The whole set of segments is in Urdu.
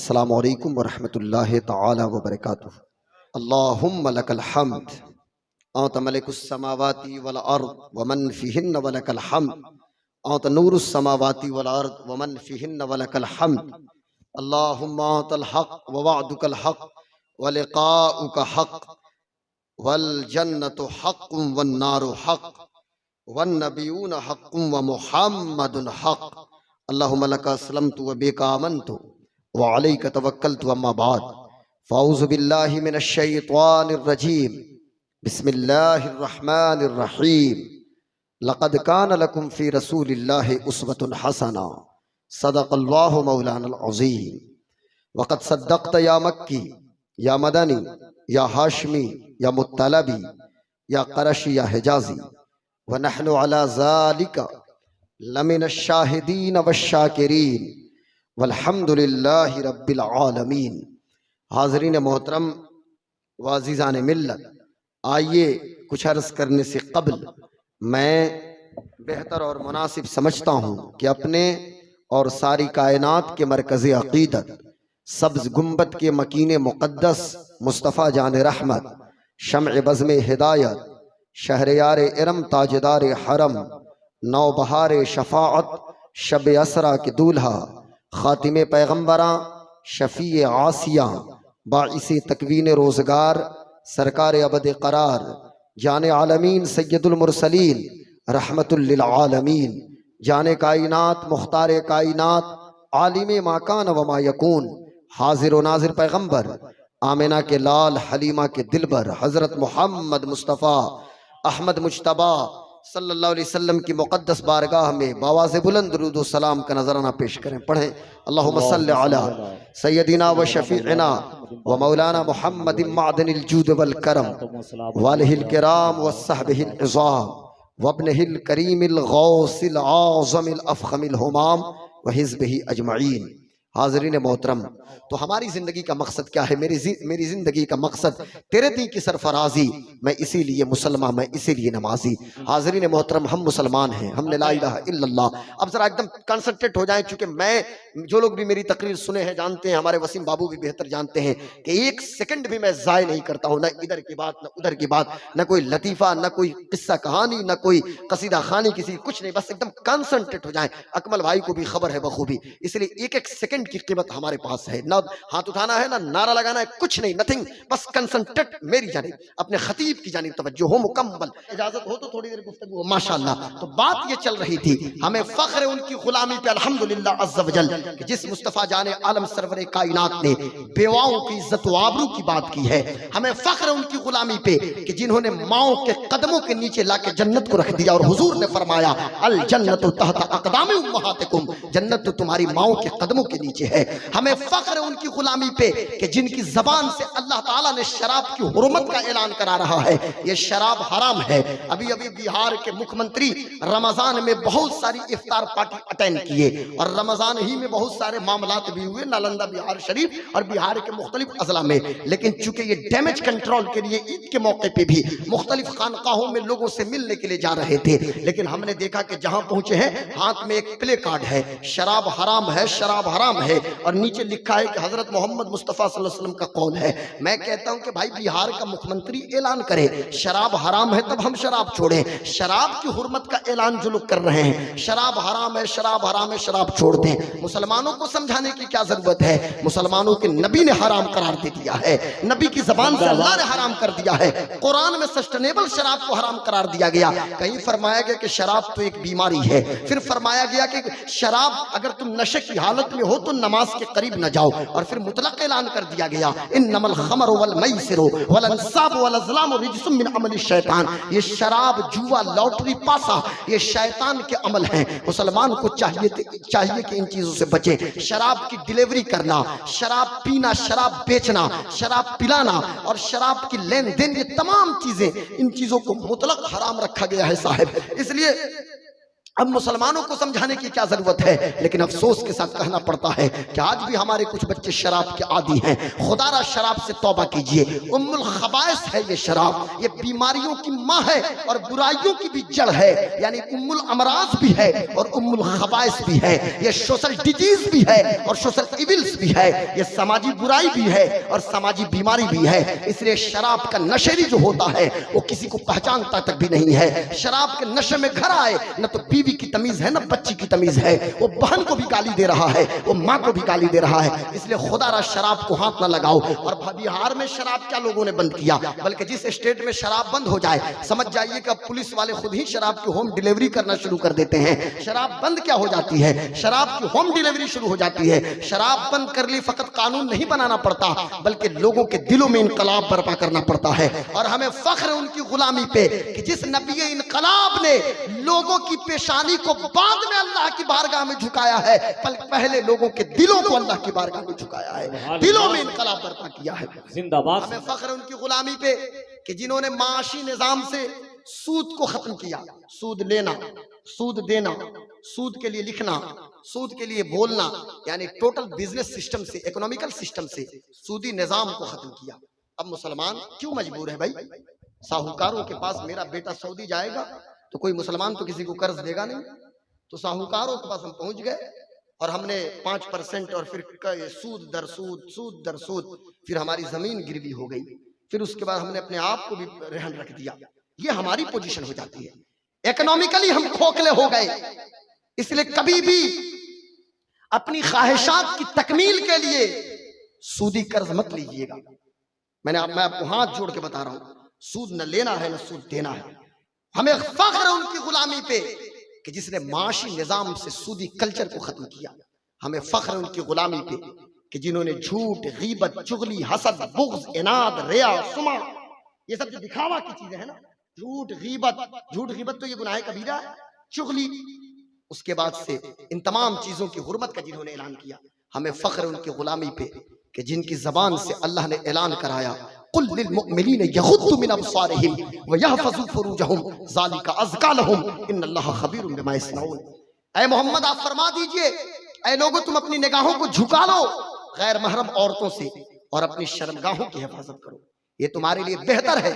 السلام علیکم ورحمۃ اللہ تعالی وبرکاتہ۔ اللہم لک الحمد انت ملک السماوات والارض ومن فیہن ولک الحمد انت نور السماوات والارض ومن فیہن ولک الحمد۔ اللہم انت الحق ووعدک الحق ولقاؤک حق والجنۃ حق والنار حق والنبیون حق ومحمد حق۔ اللہم لک اسلمت وبک آمنت وعلیک توکلت اما بعد فاعوذ باللہ من الشیطان الرجیم بسم اللہ الرحمن الرحیم۔ لقد کان لکم فی رسول اللہ اسوۃ حسنہ صدق اللہ مولانا العظیم۔ وقد صدقت یا مکی یا مدنی یا ہاشمی یا مطلبی یا قرشی یا حجازی ونحن علی ذالک لمن الشاہدین والشاکرین والحمد للہ رب العالمین۔ حاضرین محترم و عزیزان ملت، آئیے کچھ عرض کرنے سے قبل میں بہتر اور مناسب سمجھتا ہوں کہ اپنے اور ساری کائنات کے مرکز عقیدت سبز گنبد کے مکین مقدس مصطفیٰ جان رحمت شمع بزم ہدایت شہریار ارم تاجدار حرم نوبہار شفاعت شب اسرا کے دولہا خاتم پیغمبراں شفیع عاصیاں باعث تکوین روزگار سرکار ابد قرار جان عالمین سید المرسلین رحمت للعالمین جان کائنات مختار کائنات عالم ما کان و ما یکون حاضر و ناظر پیغمبر آمنہ کے لال حلیمہ کے دلبر حضرت محمد مصطفیٰ احمد مجتبیٰ صلی اللہ علیہ وسلم کی مقدس بارگاہ میں بآواز بلند درود و سلام کا نذرانہ پیش کریں۔ پڑھیں اللہم صلی علی سیدنا و شفیعنا و مولانا محمد معدن الجود والکرم والہ الکرام والصحبہ العظام وابنہ الکریم الغوث العظم الافخم الہمام وحزبہ اجمعین۔ حاضرین محترم، تو ہماری زندگی کا مقصد کیا ہے؟ میری زندگی کا مقصد تیرے دین کی سرفرازی، میں اسی لیے مسلمان، میں اسی لیے نمازی۔ حاضرین محترم، ہم مسلمان ہیں، ہم نے لا الہ الا اللہ۔ اب ذرا ایک دم کنسنٹریٹ ہو جائیں، چونکہ میں جو لوگ بھی میری تقریر سنے ہیں جانتے ہیں، ہمارے وسیم بابو بھی بہتر جانتے ہیں کہ ایک سیکنڈ بھی میں ضائع نہیں کرتا ہوں، نہ ادھر کی بات نہ ادھر کی بات، نہ کوئی لطیفہ نہ کوئی قصہ کہانی نہ کوئی قصیدہ خوانی کسی کچھ نہیں، بس ایک دم کنسنٹریٹ ہو جائیں۔ اکمل بھائی کو بھی خبر ہے بخوبی، اس لیے ایک ایک سیکنڈ کی قیمت ہمارے پاس ہے، نہ ہاتھ اٹھانا ہے نہ نعرہ لگانا ہے، کچھ نہیں، نتھنگ، بس کنسنٹریٹ میری جانب، اپنے خطیب کی جانب توجہ ہو مکمل۔ اجازت ہو تو تھوڑی دیر گفتگو ہو، ماشاءاللہ۔ تو بات یہ چل رہی تھی، ہمیں فخر ہے ان کی غلامی پہ الحمدللہ عز و جل کہ جس مصطفیٰ جان عالم سرور کائنات نے بیواؤں کی عزت و آبرو کی بات کی ہے، ہمیں فخر ہے ان کی غلامی پہ کہ جنہوں نے ماؤں کے قدموں کے نیچے لا کے جنت کو رکھ دیا، اور حضور نے فرمایا الجنت تحت اقدام امہاتکم، جنت تو تمہاری ماؤں کے قدموں کے نیچے ہے۔ ہمیں فخر ہے ان کی غلامی پہ کہ جن کی زبان سے اللہ تعالیٰ نے شراب کی حرمت کا اعلان کرا رہا ہے، یہ شراب حرام ہے۔ ابھی بہار کے مکھ منتری رمضان میں بہت ساری افطار پارٹی اٹینڈ کیے، اور رمضان ہی میں بہت سارے معاملات بھی ہوئے نالندہ بہار شریف اور بہار کے مختلف اضلاع میں، لیکن چونکہ یہ ڈیمیج کنٹرول کے لیے عید کے موقع پہ بھی مختلف خانقاہوں میں لوگوں سے ملنے کے لیے جا رہے تھے، لیکن ہم نے دیکھا کہ جہاں پہنچے ہیں ہاتھ میں ایک پلے کارڈ ہے، شراب حرام ہے، شراب حرام ہے، اور نیچے لکھا ہے کہ حضرت محمد مصطفیٰ صلی اللہ علیہ وسلم کا قول ہے۔ میں کہتا ہوں کہ بھائی بہار کا مکھ منتری اعلان کرے شراب حرام ہے، تب ہم شراب چھوڑیں۔ شراب کی حرمت کا اعلان جو لوگ کر رہے ہیں، شراب حرام ہے، شراب حرام ہے، شراب چھوڑ دیں۔ مسلمانوں کو سمجھانے کی کیا ضرورت ہے؟ مسلمانوں کے نبی نے حرام قرار دے دیا ہے، نبی کی زبان سے اللہ نے حرام کر دیا ہے۔ قرآن میں سسٹینیبل شراب کو حرام قرار دیا گیا، کہیں فرمایا گیا کہ شراب تو ایک بیماری ہے، پھر فرمایا گیا کہ شراب اگر تم نشے کی حالت میں ہو تو نماز کے قریب نہ جاؤ، اور پھر مطلق اعلان کر دیا گیا انما الخمر والمیسر والانصاب والازلام رجس من عمل الشیطان، یہ شراب جوا لاٹری پاسا یہ شیطان کے عمل ہیں۔ مسلمان کو چاہیے کہ ان چیزوں سے بچے۔ شراب کی ڈیلیوری کرنا، شراب پینا، شراب بیچنا، شراب پلانا اور شراب کی لین دین، یہ تمام چیزیں، ان چیزوں کو مطلق حرام رکھا گیا ہے صاحب۔ اس لیے اب مسلمانوں کو سمجھانے کی کیا ضرورت ہے، لیکن افسوس کے ساتھ کہنا پڑتا ہے کہ آج بھی ہمارے کچھ بچے شراب کے عادی ہیں۔ خدا را شراب سے توبہ کیجئے، ام الخبائث ہے یہ شراب، یہ بیماریوں کی ماں ہے اور برائیوں کی بھی جڑ ہے، یعنی ام الامراض بھی ہے اور ام الخبائث بھی ہے، یہ سوشل ڈیزیز بھی ہے اور سوشل ایونز بھی ہے، یہ سماجی برائی بھی ہے اور سماجی بیماری بھی ہے۔ اس لیے شراب کا نشیری جو ہوتا ہے وہ کسی کو پہچانتا تک بھی نہیں ہے۔ شراب کے نشے میں گھر آئے نہ تو بیوی کی تمیز ہے نہ بچی کی تمیز ہے، وہ بہن کو بھی گالی دے رہا ہے، وہ ماں کو بھی گالی دے رہا ہے۔ اس لیے خدا را شراب کو ہاتھ نہ لگاؤ۔ اور بہار میں شراب کیا لوگوں نے بند کیا، بلکہ جس اسٹیٹ میں شراب بند ہو جائے سمجھ جائیے کہ اب پولیس والے خود ہی شراب کی ہوم ڈیلیوری کرنا شروع کر دیتے ہیں۔ شراب بند کیا ہو جاتی ہے، شراب کی ہوم ڈیلیوری شروع ہو جاتی ہے۔ شراب بند کر لی فقط قانون نہیں بنانا پڑتا، بلکہ لوگوں کے دلوں میں انقلاب برپا کرنا پڑتا ہے۔ اور ہمیں فخر ان کی غلامی پہ کہ جس نبی انقلاب نے لوگوں کی پیشانی کو بعد میں اللہ کی بارگاہ میں جھکایا ہے، پہلے لوگوں کے دلوں کو اللہ کی بارگاہ میں جھکایا ہے، دلوں میں انقلاب برپا کیا ہے۔ زندہ باد۔ ہمیں فخر ان کی غلامی پہ کہ جنہوں نے معاشی نظام سے سود کو ختم کیا، سود لینا، سود دینا، سود کے لیے لکھنا، سود کے لیے بولنا، یعنی ٹوٹل بزنس سسٹم سے، اکنامیکل سسٹم سے سودی نظام کو ختم کیا۔ اب مسلمان کیوں مجبور ہے بھائی؟ ساہوکاروں کے پاس میرا بیٹا سعودی جائے گا تو کوئی مسلمان تو کسی کو قرض دے گا نہیں، تو ساہوکاروں کے پاس ہم پہنچ گئے اور ہم نے 5% اور پھر سود در سود، سود در سود، پھر ہماری زمین گروی ہو گئی، پھر اس کے بعد ہم نے اپنے آپ کو بھی رہن رکھ دیا۔ یہ ہماری پوزیشن ہو جاتی ہے، اکنامیکلی ہم کھوکھلے ہو گئے۔ اس لیے کبھی بھی اپنی خواہشات کی تکمیل کے لیے سودی قرض مت لیجیے گا۔ میں آپ کو ہاتھ جوڑ کے بتا رہا ہوں، سود نہ لینا ہے نہ سود دینا ہے۔ ہمیں فخر ہے ان کی غلامی پہ کہ جس نے معاشی نظام سے سودی کلچر کو ختم کیا۔ ہمیں فخر ہے ان کی غلامی پہ کہ جنہوں نے جھوٹ، غیبت، چغلی، حسد، بغض، اناد، ریا، سمع، یہ سب جو دکھاوا کی چیزیں ہیں نا، جھوٹ غیبت تو یہ گناہ کبیرہ ہے، چغلی، اس کے بعد سے ان تمام چیزوں کی حرمت کا جنہوں نے اعلان کیا۔ ہمیں فخر ہے ان کی غلامی پہ کہ جن کی زبان سے اللہ نے اعلان کرایا، قل للمؤمنین یغضوا من ابصارہم ویحفظوا فروجہم ذالک ازکی لہم ان اللہ خبیر بما یصنعون۔ اے محمد آپ فرما دیجئے، اے لوگو تم اپنی نگاہوں کو جھکا لو غیر محرم عورتوں سے اور اپنی شرمگاہوں کی حفاظت کرو، یہ تمہارے لیے بہتر ہے۔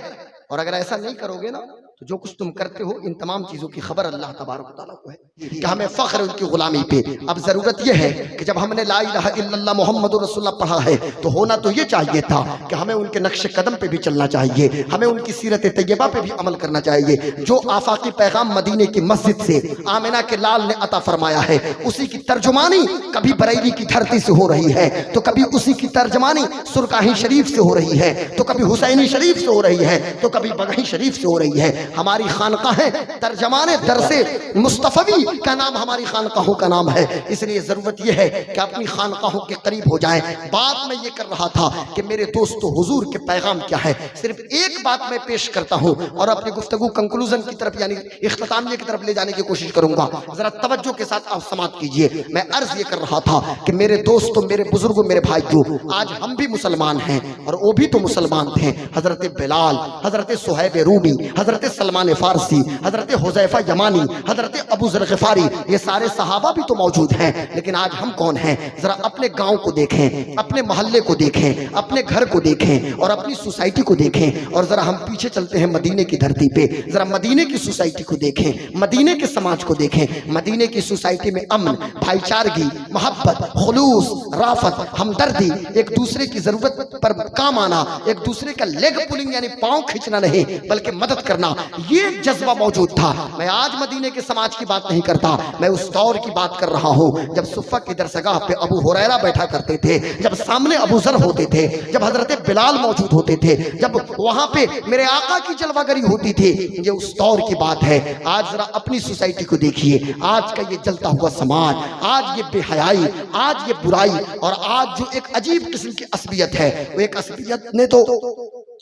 اور اگر ایسا نہیں کرو گے نا تو جو کچھ تم کرتے ہو ان تمام چیزوں کی خبر اللہ تبارک و تعالیٰ کو ہے کہ ہمیں فخر ان کی غلامی پہ۔ اب ضرورت یہ ہے کہ جب ہم نے لا الہ الا اللہ محمد رسول اللہ پڑھا ہے تو ہونا تو یہ چاہیے تھا کہ ہمیں ان کے نقش قدم پہ بھی چلنا چاہیے، ہمیں ان کی سیرت طیبہ پہ بھی عمل کرنا چاہیے۔ جو آفاقی پیغام مدینے کی مسجد سے آمنہ کے لال نے عطا فرمایا ہے، اسی کی ترجمانی کبھی بریلی کی دھرتی سے ہو رہی ہے تو کبھی اسی کی ترجمانی سرکاہی شریف سے ہو رہی ہے تو کبھی حسینی شریف سے ہو رہی ہے تو کبھی بگہی شریف سے ہو رہی ہے۔ ہماری خانقاہیں ترجمان درس مصطفی کا نام ہماری خانقاہوں کا نام ہے۔ اس لیے ضرورت یہ ہے کہ اپنی خانقاہوں کے قریب ہو جائیں۔ بات میں یہ کر رہا تھا کہ میرے دوستو حضور کے پیغام کیا ہے، صرف ایک بات میں پیش کرتا ہوں اور اپنی گفتگو کنکلوژن کی طرف یعنی اختتامیہ کی طرف لے جانے کی کوشش کروں گا۔ ذرا توجہ کے ساتھ آپ سماعت کیجئے۔ میں عرض یہ کر رہا تھا کہ میرے دوستو، میرے بزرگوں، میرے بھائیو، آج ہم بھی مسلمان ہیں اور وہ بھی تو مسلمان تھے۔ حضرت بلال، حضرت صہیب رومی، حضرت سلمان فارسی، حضرت حذیفہ یمانی، حضرت ابو ذر غفاری، یہ سارے صحابہ بھی تو موجود ہیں، لیکن آج ہم کون ہیں؟ ذرا اپنے گاؤں کو دیکھیں، اپنے محلے کو دیکھیں، اپنے گھر کو دیکھیں اور اپنی سوسائٹی کو دیکھیں، اور ذرا ہم پیچھے چلتے ہیں مدینے کی دھرتی پہ، ذرا مدینے کی سوسائٹی کو دیکھیں، مدینے کے سماج کو دیکھیں۔ مدینے کی سوسائٹی میں امن، بھائی چارگی، محبت، خلوص، رافت، ہمدردی، ایک دوسرے کی ضرورت پر کام آنا، ایک دوسرے کا لیگ پولنگ یعنی پاؤں کھینچنا نہیں بلکہ مدد کرنا، یہ جذبہ موجود تھا۔ میں آج مدینے کے سماج کی بات نہیں کرتا، میں اس دور کی بات کر رہا ہوں جب صفہ کی درسگاہ پہ ابو ہریرہ بیٹھا کرتے تھے، جب سامنے ابو ذر ہوتے تھے، جب حضرت بلال موجود ہوتے تے، جب وہاں پہ میرے آقا کی جلوہ گری ہوتی تھی۔ یہ اس دور کی بات ہے۔ آج ذرا اپنی سوسائٹی کو دیکھیے، آج کا یہ جلتا ہوا سماج، آج یہ بے حیائی، آج یہ برائی، اور آج جو ایک عجیب قسم کی عصبیت ہے، وہ ایک عصبیت نے تو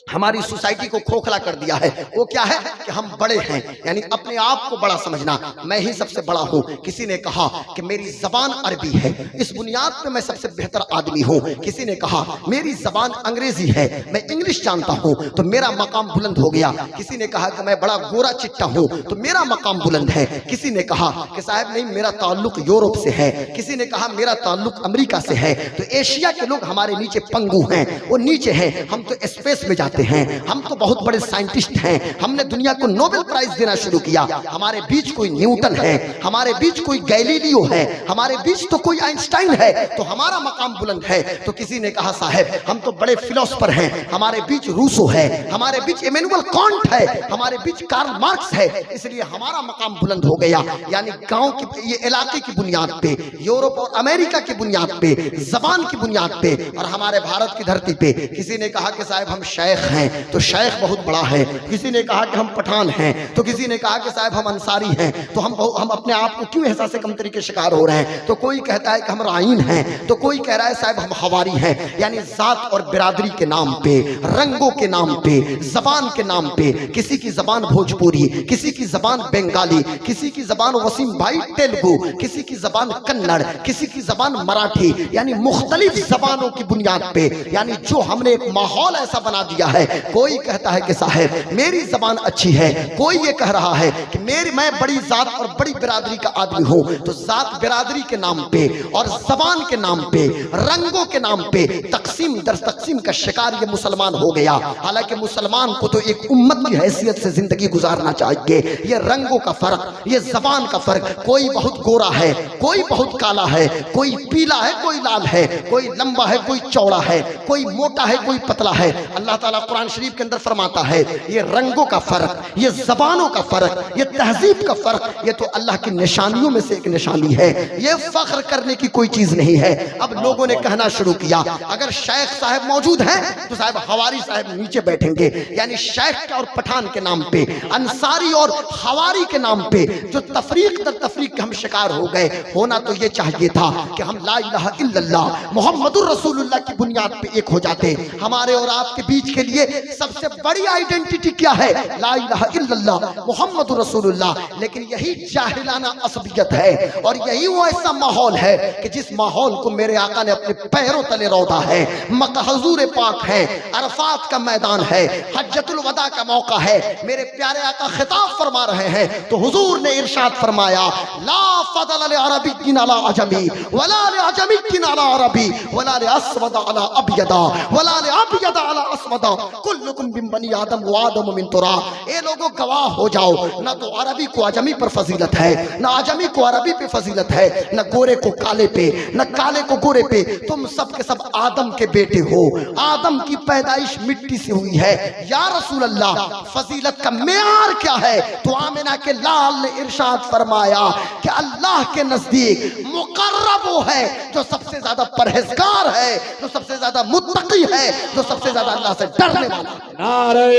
ہماری سوسائٹی کو کھوکھلا کر دیا ہے۔ وہ کیا ہے کہ ہم بڑے ہیں، یعنی اپنے آپ کو بڑا سمجھنا، میں ہی سب سے بڑا ہوں۔ کسی نے کہا کہ میری زبان عربی ہے، اس بنیاد پہ میں سب سے بہتر آدمی ہوں۔ کسی نے کہا میری زبان انگریزی ہے، میں انگلش جانتا ہوں تو میرا مقام بلند ہو گیا۔ کسی نے کہا کہ میں بڑا گورا چٹا ہوں تو میرا مقام بلند ہے۔ کسی نے کہا کہ صاحب نہیں، میرا تعلق یورپ سے ہے۔ کسی نے کہا میرا تعلق امریکہ سے ہے۔ تو ایشیا کے لوگ ہمارے نیچے پنگو ہیں، وہ نیچے ہیں، ہم تو اسپیس میں جاتے ہیں، ہم تو بہت بڑے سائنٹسٹ ہیں، ہم نے دنیا کو نوبل پرائز دینا شروع کیا۔ ہمارے بیچ کوئی نیوٹن ہے، ہمارے بیچ کوئی گیلیلیو ہے، ہمارے بیچ تو کوئی آئنسٹائن ہے، تو ہمارا مقام بلند ہے۔ تو کسی نے کہا صاحب ہم تو بڑے فلسفر ہیں، ہمارے بیچ روسو ہے، ہمارے بیچ ایمینول کانٹ ہے، ہمارے بیچ کارل مارکس ہے، اس لیے ہمارا مقام بلند ہو گیا۔ یعنی گاؤں کی، یہ علاقے کی بنیاد پہ، یورپ اور امریکہ کی بنیاد پہ، زبان کی بنیاد پہ، اور ہمارے بھارت کی دھرتی پہ کسی نے کہا کہ صاحب ہم شیخ ہیں تو شیخ بہت بڑا ہے۔ کسی نے کہا کہ ہم پٹھان ہیں، تو کسی نے کہا کہ صاحب ہم انصاری ہیں، تو ہم اپنے آپ کو کیوں احساس کمتری کے شکار ہو رہے ہیں؟ تو کوئی کہتا ہے کہ ہم رائن ہیں، تو کوئی کہہ رہا ہے صاحب ہم حواری ہیں۔ یعنی ذات اور برادری کے نام پہ، رنگوں کے نام پہ، زبان کے نام پہ، کسی کی زبان بھوجپوری، کسی کی زبان بنگالی، کسی کی زبان وسیم بھائی تیلگو، کسی کی زبان کنڑ، کسی کی زبان مراٹھی، یعنی مختلف زبانوں کی بنیاد پہ، یعنی جو ہم نے ایک ماحول ایسا بنا دیا ہے۔ کوئی کہتا ہے کہ صاحب میری زبان اچھی ہے، کوئی یہ کہہ رہا ہے کہ میں بڑی ذات اور بڑی برادری کا آدمی ہوں۔ تو ذات برادری کے نام پہ اور زبان کے نام پہ، رنگوں کے نام پہ تقسیم در تقسیم کا شکار یہ مسلمان ہو گیا۔ حالانکہ مسلمان کو تو ایک امت کی حیثیت سے زندگی گزارنا چاہیے۔ یہ رنگوں کا فرق، یہ زبان کا فرق، کوئی بہت گورا ہے، کوئی بہت کالا ہے، کوئی پیلا ہے، کوئی لال ہے، کوئی لمبا ہے، کوئی چوڑا ہے، کوئی موٹا ہے، کوئی پتلا ہے۔ اللہ تعالیٰ قرآن شریف کے اندر فرماتا ہے یہ رنگوں کا فرق، یہ زبانوں کا فرق، یہ تہذیب کا فرق، یہ تو اللہ کی نشانیوں میں سے ایک نشانی ہے۔ یہ فخر کرنے کی کوئی چیز نہیں ہے۔ اب لوگوں نے کہنا شروع کیا اگر شیخ صاحب موجود ہیں تو صاحب حواری صاحب نیچے بیٹھیں گے۔ یعنی شیخ اور پٹھان کے نام پہ، انصاری اور حواری کے نام پہ جو تفریق در تفریق کے ہم شکار ہو گئے۔ ہونا تو یہ چاہیے تھا کہ ہم لا الہ الا اللہ محمد الرسول اللہ کی بنیاد پہ ایک ہو جاتے۔ ہمارے اور آپ کے بیچ کے لیے سب سے بڑی آئیڈینٹی کیا ہے؟ لا الہ الا اللہ محمد رسول اللہ۔ لیکن یہی جاہلانہ عصبیت ہے، اور یہی وہ ایسا ماحول ہے کہ جس ماحول کو میرے آقا نے اپنے پیروں تلے رودا ہے۔ مکہ حضور پاک ہے، عرفات کا میدان ہے، حجۃ الوداع کا موقع ہے، میرے پیارے آقا خطاب فرما رہے ہیں تو حضور نے ارشاد فرمایا لا فضل لعربی علی عجمی ولا لعجمی علی عربی ولا لاسود علی ابیض ولا لابیض علی اسود کلکم من بنی آدم و آدم من تراب۔ اے لوگوں گواہ ہو جاؤ، نہ تو عربی کو عجمی پر فضیلت ہے، نہ عجمی کو عربی پہ فضیلت ہے، نہ گورے کو کالے پہ، نہ کالے کو گورے پہ۔ تم سب کے سب آدم کے بیٹے ہو، آدم کی پیدائش مٹی سے ہوئی ہے۔ یا رسول اللہ فضیلت کا معیار کیا ہے؟ تو آمنہ کے لال نے ارشاد فرمایا کہ اللہ کے نزدیک مقرب وہ ہے جو سب سے زیادہ پرہیزگار ہے، جو سب سے زیادہ متقی ہے، جو سب سے زیادہ اللہ سے ڈرنے والا ہے۔ نعرہ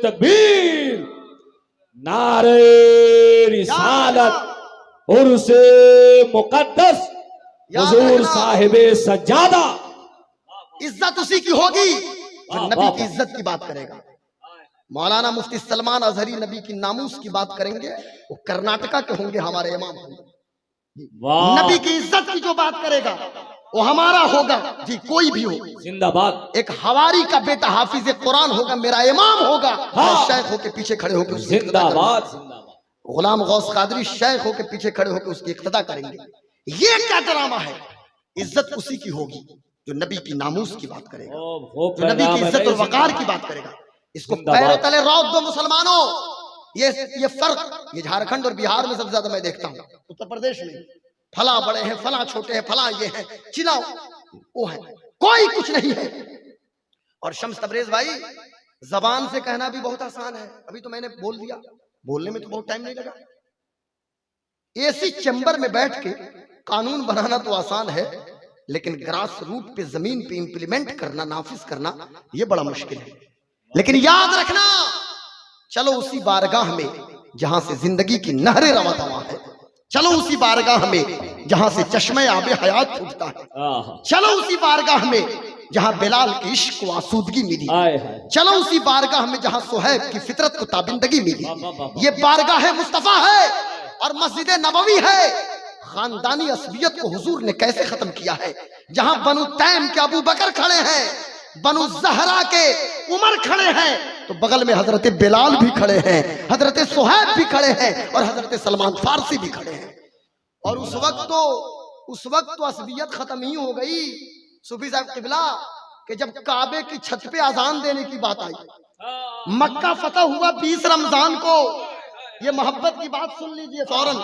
تکبیر، نعرہ رسالت، عرس مقدس حضور صاحب سجادہ۔ عزت اسی کی ہوگی جو نبی کی عزت کی بات کرے گا۔ مولانا مفتی سلمان اظہری نبی کی ناموس کی بات کریں گے، وہ کرناٹکا کے ہوں گے، ہمارے امام ہوں گے۔ نبی کی عزت کی جو بات کرے گا وہ ہمارا ہوگا، جی کوئی بھی ہو۔ زندہ باد۔ ایک حواری کا بیٹا حافظ قرآن ہوگا، میرا امام ہوگا، شیخ ہو کے پیچھے کھڑے ہو کے اس کی اقتدا زندہ کریں باد، گے۔ زندہ باد۔ غلام غوث قادری شیخ ہو کے پیچھے کھڑے ہو کے اس کی اقتدا کریں گے۔ یہ کیا ڈرامہ ہے؟ عزت اسی کی ہوگی جو نبی کی ناموس کی بات کرے گا، جو نبی کی عزت اور وقار کی بات کرے گا۔ اس کو پیروں تلے روت دو مسلمانوں۔ یہ فرق یہ جھارکھنڈ اور بہار میں سب سے زیادہ میں دیکھتا ہوں، اتر پردیش میں فلاں بڑے ہیں، فلاں چھوٹے ہیں، فلاں یہ ہیں، چلاؤ وہ ہے، کوئی کچھ نہیں ہے۔ اور شمس تبریز بھائی زبان سے کہنا بھی بہت آسان ہے، ابھی تو میں نے بول دیا، بولنے میں تو بہت ٹائم نہیں لگا۔ ایسی چیمبر میں بیٹھ کے قانون بنانا تو آسان ہے، لیکن گراس روٹ پہ زمین پہ امپلیمنٹ کرنا، نافذ کرنا یہ بڑا مشکل ہے۔ لیکن یاد رکھنا، چلو اسی بارگاہ میں جہاں سے زندگی کی نہریں رواں دواں ہے، چلو اسی بارگاہ میں جہاں سے چشمہ آب حیات پھوٹتا ہے، چلو اسی بارگاہ میں جہاں بلال کے عشق کو آسودگی ملی، آئے ہائے چلو اسی بارگاہ میں جہاں صہیب کی فطرت کو تابندگی ملی۔ واہ واہ واہ۔ یہ بارگاہ مصطفیٰ ہے اور مسجد نبوی ہے۔ خاندانی عصبیت کو حضور نے کیسے ختم کیا ہے؟ جہاں بنو تیم کے ابو بکر کھڑے ہیں، بنو زہرا کے عمر کھڑے ہیں، تو بغل میں حضرت بلال بھی کھڑے ہیں، حضرت صہیب بھی کھڑے ہیں، اور حضرت سلمان فارسی بھی کھڑے ہیں۔ اور اس وقت تو عصبیت ختم ہی ہو گئی صوفی صاحب قبلہ کہ جب کعبے کی چھت پہ اذان دینے کی بات آئی۔ مکہ فتح ہوا 20 رمضان کو۔ یہ محبت کی بات سن لیجئے فوراً،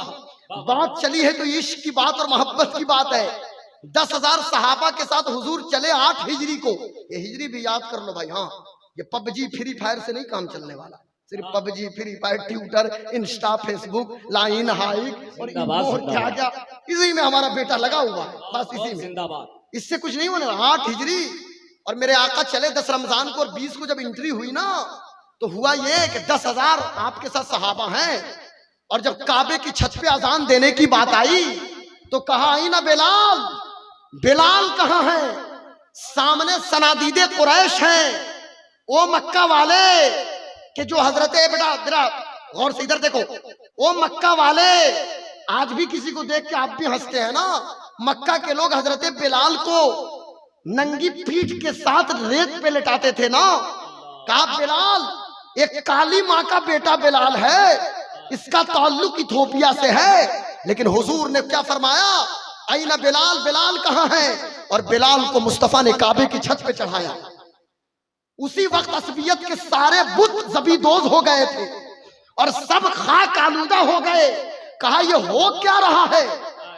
بات چلی ہے تو عشق کی بات اور محبت کی بات ہے۔ 10,000 صحابہ کے ساتھ حضور چلے 8 ہجری کو۔ یہ ہجری بھی یاد کر لو بھائی، ہاں یہ پب جی فری فائر سے نہیں کام چلنے والا، صرف PUBG Free Fire Twitter Insta Facebook Line Hike اور کیا اسی میں ہمارا بیٹا لگا ہوا ہے، بس اسی میں، زندہ باد۔ اس سے کچھ نہیں ہونے والا۔ 8 ہجری اور میرے آقا چلے 10 رمضان کو، اور 20 کو جب انٹری ہوئی نا تو ہوا یہ کہ 10,000 آپ کے ساتھ صحابہ ہیں، اور جب کعبے کی چھت پہ اذان دینے کی بات آئی تو کہا آئی نا بلال، بلال کہاں ہے؟ سامنے صنادید قریش ہیں، او مکہ والے کہ جو حضرت بیٹا ذرا غور سے ادھر دیکھو، او مکہ والے آج بھی کسی کو دیکھ کے آپ بھی ہنستے ہیں نا۔ مکہ کے لوگ حضرت بلال کو ننگی پیٹھ کے ساتھ ریت پہ لٹاتے تھے نا۔ کہا بلال ایک کالی ماں کا بیٹا بلال ہے، اس کا تعلق ایتھوپیا سے ہے، لیکن حضور نے کیا فرمایا؟ اینا بلال، بلال کہاں ہے؟ اور بلال کو مصطفیٰ نے کعبے کی چھت پہ چڑھایا۔ اسی وقت عصبیت کے سارے بت زبیدوز ہو گئے تھے اور سب خاک آلودہ ہو گئے۔ کہا یہ ہو کیا رہا ہے؟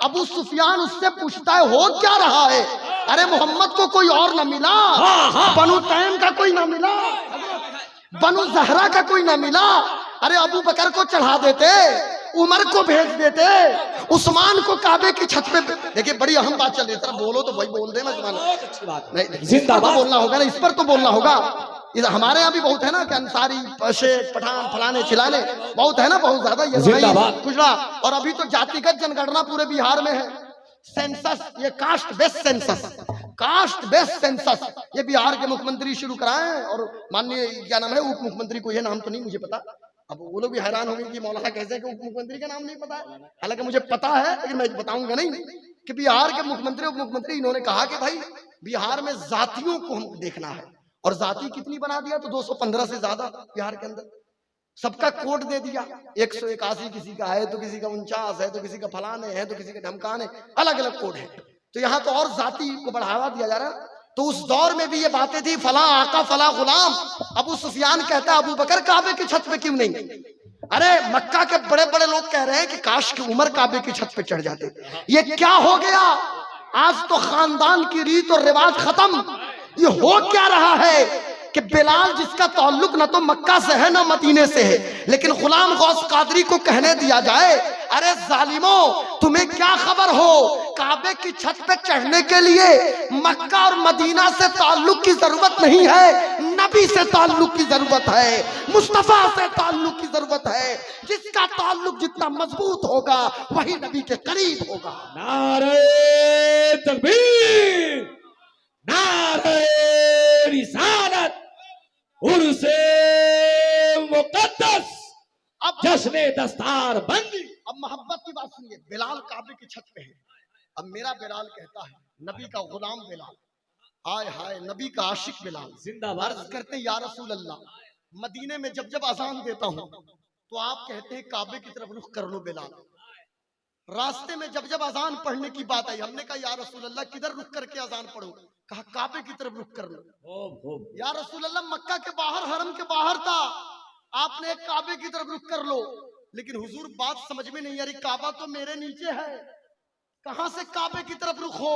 ابو سفیان اس سے پوچھتا ہے ہو کیا رہا ہے؟ ارے محمد کو کوئی اور نہ ملا، بنو تیم کا کوئی نہ ملا، بنو زہرا کا کوئی نہ ملا، ارے ابو بکر کو چڑھا دیتے، عمر کو بھیج دیتے، عثمان کو کعبے کی چھت پہ۔ دیکھیں بڑی اہم بات چل رہی ہے، بولو تو بھائی بول دے، میں زندہ باد بولنا ہوگا نا، اس پر تو بولنا ہوگا۔ ہمارے یہاں بھی بہت ہے نا کہ انصاری شیخ پٹھان فلانے چلانے بہت ہے نا، بہت زیادہ زندہ باد گجرا، اور ابھی تو جاتیگت جن گننا پورے بہار میں ہے۔ سینسس، یہ cost base census, cost base census یہ بہار کے مکھ منتری شروع کرائے ہیں، اور ماننی کیا نام ہے اپ مکھ منتری کو، یہ نام تو نہیں مجھے پتا، اب وہ لوگ بھی حیران ہو گئے کہ مولانا کیسے کہ اپ مکھ منتری کا نام نہیں پتا ہے، حالانکہ مجھے پتا ہے لیکن میں بتاؤں گا نہیں کہ بہار کے مکھ منتری اپ مکھ منتری انہوں نے کہا کہ بھائی بہار میں ذاتیوں کو ہم دیکھنا ہے، اور ذاتی کتنی بنا دیا تو 215 سے زیادہ بہار کے اندر، سب کا کوڈ دے دیا، 181 کسی کا ہے تو کسی کا 49 ہے تو کسی کا فلانے ہے تو کسی کا ڈھمکانے، الگ الگ کوڈ ہے، تو یہاں تو اور ذاتی کو بڑھاوا دیا جا رہا ہے۔ تو اس دور میں بھی یہ باتیں تھی، فلاں آقا فلاں غلام۔ ابو سفیان کہتا ہے ابو بکر کعبے کی چھت پہ کیوں نہیں؟ ارے مکہ کے بڑے بڑے لوگ کہہ رہے ہیں کہ کاش کی عمر کعبے کی چھت پہ چڑھ جاتے، یہ کیا ہو گیا؟ آج تو خاندان کی ریت اور رواج ختم، یہ ہو کیا رہا ہے کہ بلال جس کا تعلق نہ تو مکہ سے ہے نہ مدینے سے ہے، لیکن غلام غوث قادری کو کہنے دیا جائے ارے ظالموں تمہیں کیا خبر ہو، کعبے کی چھت پہ چڑھنے کے لیے مکہ اور مدینہ سے تعلق کی ضرورت نہیں ہے، نبی سے تعلق کی ضرورت ہے، مصطفیٰ سے تعلق کی ضرورت ہے، جس کا تعلق جتنا مضبوط ہوگا وہی نبی کے قریب ہوگا۔ نعرہ تکبیر، نعرہ رسالت، عرس مقدس، اب جشن دستار بندی۔ اب محبت کی بات سنیے، بلال کعبے کی چھت پہ ہے، اب میرا بلال کہتا ہے نبی کا غلام بلال، ہائے ہائے نبی کا عاشق بلال، زندہ باد۔ عرض کرتے ہیں یا رسول اللہ، مدینے میں جب جب اذان دیتا ہوں تو آپ کہتے ہیں کعبے کی طرف رخ کر لو بلال، راستے میں جب جب اذان پڑھنے کی بات آئی ہم نے کہا یا رسول اللہ کدھر رخ کر کے اذان پڑھوں؟ کہا کعبے کی طرف رخ کر لو۔ یا رسول اللہ مکہ کے باہر حرم کے باہر تھا، آپ نے کعبے کی طرف رخ کر لو، لیکن حضور بات سمجھ میں نہیں آ رہی، کعبہ تو میرے نیچے ہے، کہاں سے کعبے کی طرف رخ ہو؟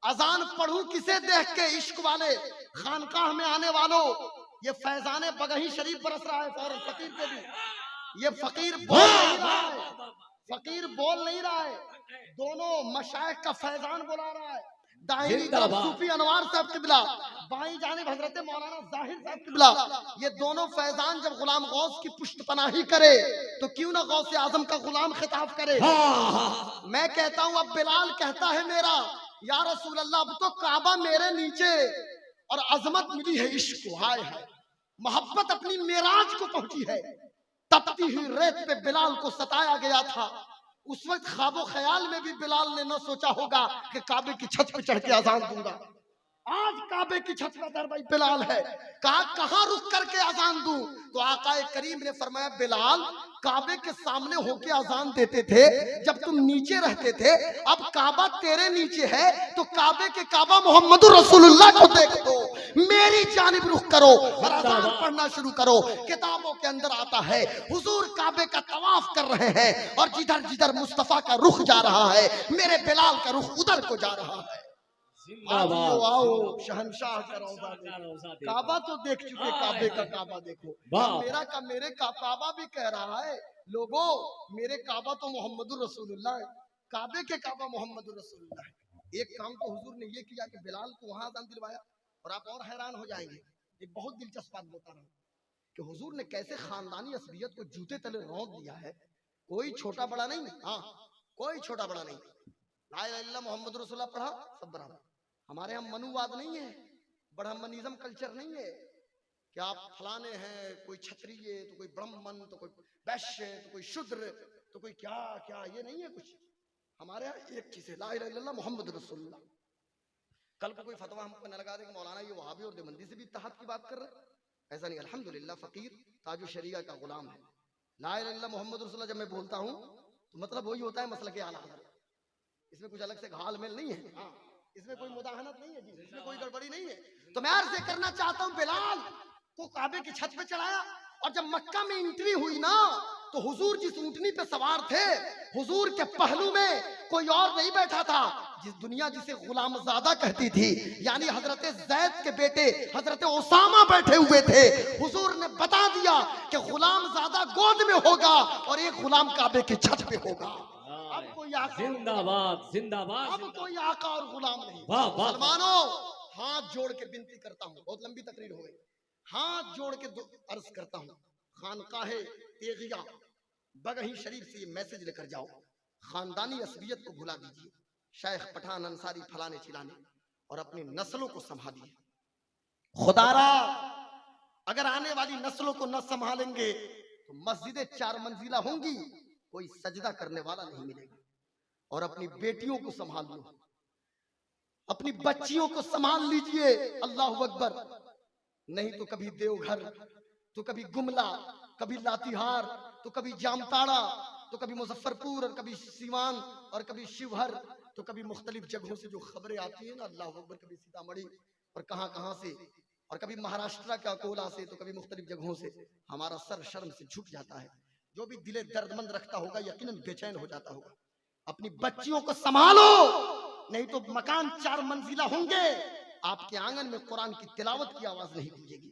اذان پڑھوں کسے دیکھ کے؟ عشق والے خانقاہ میں آنے والوں، یہ فیضان بگہی شریف برس رہا ہے فوراً فقیر کے بھی، یہ فقیر بول نہیں رہا ہے، فقیر بول نہیں رہا ہے، دونوں مشائخ کا فیضان بلا رہا ہے، دائیں طرف صوفی انوار صاحب قبلہ، بائیں جانب حضرت مولانا ظاہر صاحب قبلہ، یہ دونوں فیضان جب غلام غوث کی پشت پناہی کرے تو کیوں نہ غوث اعظم کا غلام خطاب کرے؟ میں کہتا ہوں اب بلال کہتا ہے میرا یا رسول اللہ اب تو کعبہ میرے نیچے اور عظمت ملی ہے عشق کو، ہائے ہائے محبت اپنی معراج کو پہنچی ہے. تپتی ہوئی ریت پہ بلال کو ستایا گیا تھا. اس وقت خواب و خیال میں بھی بلال نے نہ سوچا ہوگا کہ کعبے کی چھت پہ چڑھ کے اذان دوں گا. آج کعبے کی چھت پہ در بھائی بلال ہے. کہاں رک کر کے اذان دوں؟ تو آقا کریم نے فرمایا بلال کعبے کے سامنے ہو کے اذان دیتے تھے جب تم نیچے رہتے تھے، اب کعبہ تیرے نیچے ہے تو کعبے کے کعبہ محمد رسول اللہ کو دیکھ دو، میری جانب رخ کرو اور اذان پڑھنا شروع کرو. کتابوں کے اندر آتا ہے حضور کعبے کا طواف کر رہے ہیں اور جدھر جدھر مصطفیٰ کا رخ جا رہا ہے میرے بلال کا رخ ادھر کو جا رہا ہے. آؤ شہنشاہ کا روضہ دیکھو. کعبہ تو دیکھ چکے، کعبے کا کعبہ دیکھو. میرا کا میرے کا کعبہ بھی کہہ رہا ہے لوگوں میرے کعبہ تو محمد رسول اللہ ہے، کعبے کے کعبہ محمد رسول اللہ ہے. ایک کام تو حضور نے یہ کیا کہ بلال کو وہاں اذان دلوایا. اور آپ اور حیران ہو جائیں گے، ایک بہت دلچسپ بات بتا رہا ہوں کہ حضور نے کیسے خاندانی عصبیت کو جوتے تلے رونق دیا ہے. کوئی چھوٹا بڑا نہیں، ہاں کوئی چھوٹا بڑا نہیں. لا الہ الا اللہ محمد رسول اللہ پڑھا سب برابر. ہمارے ہم منوواد نہیں ہے، برہمنزم کلچر نہیں ہے کہ آپ فلانے ہیں، کوئی چھتری ہے تو کوئی برہمن تو کوئی ویشیہ ہے تو کوئی شودر تو کوئی کیا کیا، یہ نہیں ہے کچھ. ہمارے ہاں ایک چیز ہے لا الہ الا اللہ محمد رسول اللہ. کل کو کوئی فتویٰ ہم کو نہ لگا دے کہ مولانا یہ وہابی اور دیوبندی سے بھی اتحاد کی بات کر رہے، ایسا نہیں. الحمدللہ فقیر تاج الشریعہ کا غلام ہے. لا الہ الا اللہ محمد رسول اللہ جب میں بولتا ہوں تو مطلب وہی ہوتا ہے مسلک اعلیٰ حضرت. اس میں کچھ الگ سے گھال میل نہیں ہے، ہاں اس میں کوئی مداہنت نہیں ہے جی، اس میں کوئی گڑبڑی نہیں ہے. تو میں عرض کرنا چاہتا ہوں بلال کو کعبے کی چھت پہ چڑھایا اور جب مکہ میں انٹری ہوئی نا تو حضور جس اونٹنی پہ سوار تھے حضور کے پہلو میں کوئی اور نہیں بیٹھا تھا. جس دنیا جسے غلام زادہ کہتی تھی یعنی حضرت زید کے بیٹے حضرت اسامہ بیٹھے ہوئے تھے. حضور نے بتا دیا کہ غلام زادہ گود میں ہوگا اور ایک غلام کعبے کی چھت پہ ہوگا. اب کوئی آقا زندہ باد زندہ باد. اب کوئی آقا اور غلام نہیں. واہ واہ. مسلمانوں ہاتھ جوڑ کے بنتی کرتا ہوں، بہت لمبی تقریر ہو گئی، ہاتھ جوڑ کے عرض کرتا ہوں خانقاہ تیغیہ بگہی شریف سے یہ میسج لے کر جاؤ، خاندانی عصبیت کو بھلا دیجیے، شیخ پٹھان انصاری پھلانے چلانے اور اپنی نسلوں کو سنبھالیے. خدا را اگر آنے والی نسلوں کو نہ سنبھالیں گے تو مسجدیں 4 منزلہ ہوں گی، کوئی سجدہ کرنے والا نہیں ملے گا. اور اپنی بیٹیوں کو سنبھال لو، اپنی بچیوں کو سنبھال لیجئے. اللہ اکبر. نہیں تو کبھی دیو گھر تو کبھی گملا، کبھی لاتیہار تو کبھی جامتاڑا تو کبھی مظفر پور اور کبھی سیوان اور کبھی شیوہر تو کبھی مختلف جگہوں سے جو خبریں آتی ہیں نا اللہ اکبر، کبھی سیتامڑھی اور کہاں سے اور کبھی مہاراشٹرا کا اکولا سے تو کبھی مختلف جگہوں سے، ہمارا سر شرم سے جھک جاتا ہے. جو بھی دل درد مند رکھتا ہوگا یقیناً بے چین ہو جاتا ہوگا. اپنی بچیوں کو سنبھالو نہیں تو مکان 4 منزلہ ہوں گے، آپ کے آنگن میں قرآن کی تلاوت کی آواز نہیں گونجے گی.